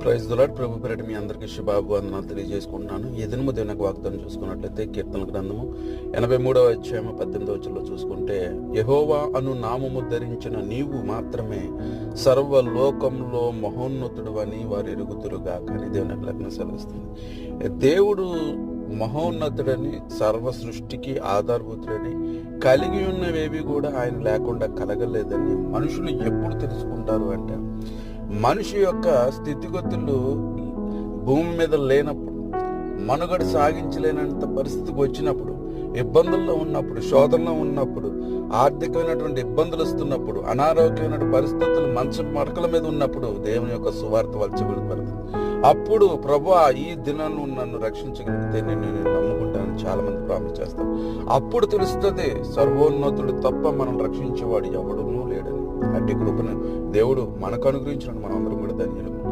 Praise the lord. ప్రభు పేరిట మీ అందరికీ శుభాభివందనాలు తెలియజేసుకుంటున్నాను. ఈ దినము దేవునికి వాగ్దానం చూసుకున్నట్లయితే కీర్తనల గ్రంథము 83వ అధ్యాయం 18వ వచనంలో చూసుకుంటే, యెహోవా అను నామము ధరించిన నీవు మాత్రమే సర్వలోకంలో మహోన్నతుడు అని వారు ఎరుగుదురుగాక అని దేవుని లేఖనం సెలవిస్తుంది. దేవుడు మహోన్నతుడని, సర్వ సృష్టికి ఆధారభూతుడని, కలిగి ఉన్నవేవి కూడా ఆయన లేకుండా కలగలేదని మనుషులు ఎప్పుడు తెలుసుకుంటారు అంటే, మనిషి యొక్క స్థితిగతులు భూమి మీద లేనప్పుడు, మనుగడ సాగించలేనంత పరిస్థితికి వచ్చినప్పుడు, ఇబ్బందుల్లో ఉన్నప్పుడు, శోధనలో ఉన్నప్పుడు, ఆర్థికమైనటువంటి ఇబ్బందులు వస్తున్నప్పుడు, అనారోగ్యమైన పరిస్థితులు మంచం మడకల మీద ఉన్నప్పుడు దేవుని యొక్క సువార్త వలచబడుతుంది. అప్పుడు ప్రభువా ఈ దినాన్ని నన్ను రక్షించగలిగితే నేను నమ్ముకుంటానని చాలా మంది ప్రామిస్ చేస్తాం. అప్పుడు తెలుస్తుంది సర్వోన్నతుడు తప్ప మనం రక్షించేవాడు ఎవడునూ లేడని. అట్టి కృపను దేవుడు మనకు అనుగ్రహించిన మనం అందరం కూడా దాన్ని